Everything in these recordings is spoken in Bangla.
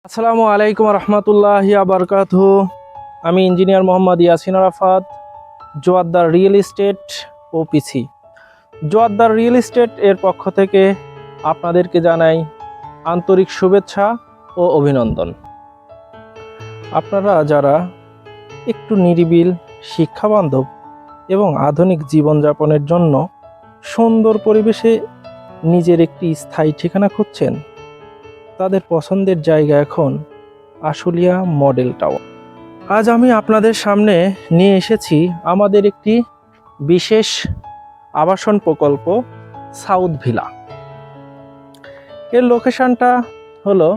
আসসালামু আলাইকুম রহমতুল্লাহি আবরকাতুহু। আমি engineer Mohammad Yasin Arafat, Joardar real estate OPC. Joardar real estate এর পক্ষ থেকে আপনাদেরকে জানাই আন্তরিক শুভেচ্ছা ও অভিনন্দন। আপনারা যারা একটু নিরিবিল, শিক্ষাবান্ধব এবং আধুনিক জীবনযাপনের জন্য সুন্দর পরিবেশে নিজের একটি স্থায়ী ঠিকানা খুঁজছেন, তাদের পছন্দের জায়গা এখন আশুলিয়া মডেল টাওয়ার। আজ আমি আপনাদের সামনে নিয়ে এসেছি আমাদের একটি বিশেষ আবাসন প্রকল্প সাউথ ভিলা। এর লোকেশনটা হলো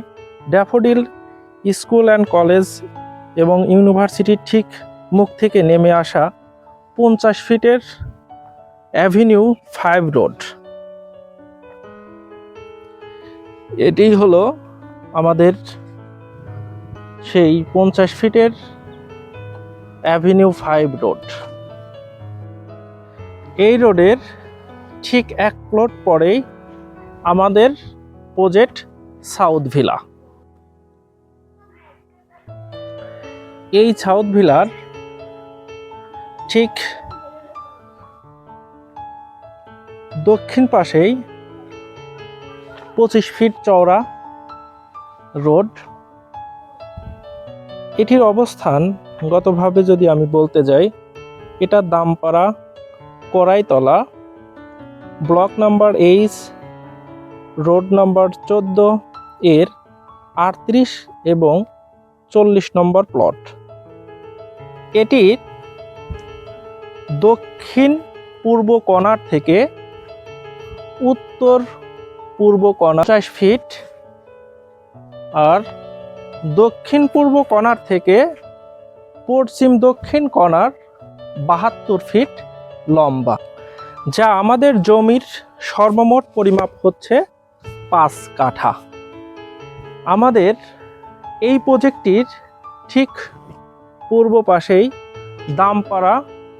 ড্যাফোডিল স্কুল অ্যান্ড কলেজ এবং ইউনিভার্সিটির ঠিক মুখ থেকে নেমে আসা 50 ফিটের অ্যাভিনিউ 5 রোড। এটি হলো আমাদের সেই 50 ফিটের অ্যাভিনিউ 5 রোড। এই রোডের ঠিক 1 প্লট পরেই আমাদের প্রজেক্ট সাউথ ভিলা। এই সাউথ ভিলার ঠিক দক্ষিণ পাশেই 25 ফিট চওড়া রোড। এটির অবস্থান গতভাবে যদি আমি বলতে যাই, এটা Dampara Karaitala, block number 8, road number 14 এর 38 এবং 40 নম্বর প্লট। এটির দক্ষিণ পূর্ব কর্নার থেকে উত্তর পূর্ব কর্নার 50 ফিট আর দক্ষিণ পূর্ব কর্নার থেকে পশ্চিম দক্ষিণ কর্নার 72 ফিট লম্বা, যা আমাদের জমির সর্বমোট পরিমাপ হচ্ছে 5 কাঠা। আমাদের এই প্রজেক্টটির ঠিক পূর্ব পাশেই দামপাড়া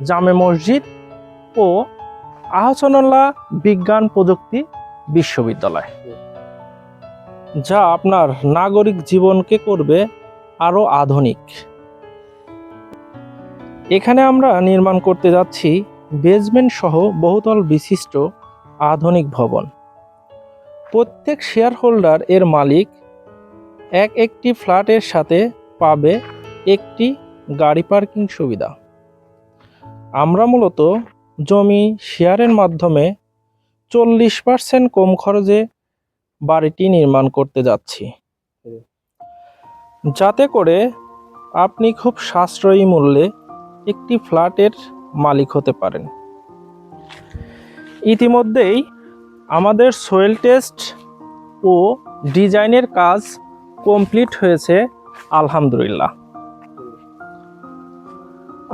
জামে মসজিদ ও আহসানুল্লাহ বিজ্ঞান প্রযুক্তি বিশ্ববিদ্যালয়, যা আপনার নাগরিক জীবনকে করবে আরও আধুনিক। এখানে আমরা নির্মাণ করতে যাচ্ছি বেসমেন্ট সহ বহুতল বিশিষ্ট আধুনিক ভবন। প্রত্যেক শেয়ার হোল্ডার এর মালিক একটি ফ্ল্যাটের সাথে পাবে একটি গাড়ি পার্কিং সুবিধা। আমরা মূলত জমি শেয়ারের মাধ্যমে 40% কম খরচে বাড়িটি নির্মাণ করতে যাচ্ছি, যাতে করে আপনি খুব সাশ্রয়ী মূল্যে একটি ফ্ল্যাটের মালিক হতে পারেন। ইতিমধ্যেই আমাদের সয়েল টেস্ট ও ডিজাইনের কাজ কমপ্লিট হয়েছে আলহামদুলিল্লাহ।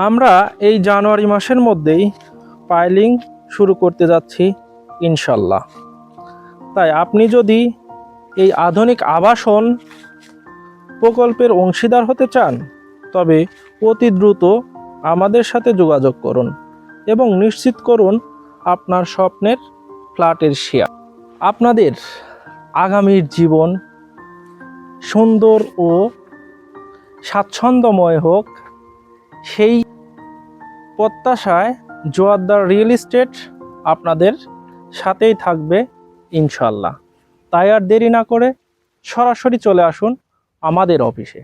আমরা এই জানুয়ারি মাসের মধ্যেই পাইলিং শুরু করতে যাচ্ছি ইনশাল্লাহ। তাই আপনি যদি এই আধুনিক আবাসন প্রকল্পের অংশীদার হতে চান, তবে অতি দ্রুত আমাদের সাথে যোগাযোগ করুন এবং নিশ্চিত করুন আপনার স্বপ্নের ফ্ল্যাটের শেয়ার। আপনাদের আগামীর জীবন সুন্দর ও স্বাচ্ছন্দ্যময় হোক, সেই প্রত্যাশায় জোয়াদ্দার রিয়েল এস্টেট আপনাদের সাথেই থাকবে ইনশাল্লাহ। তাই আর দেরি না করে সরাসরি চলে আসুন আমাদের অফিসে।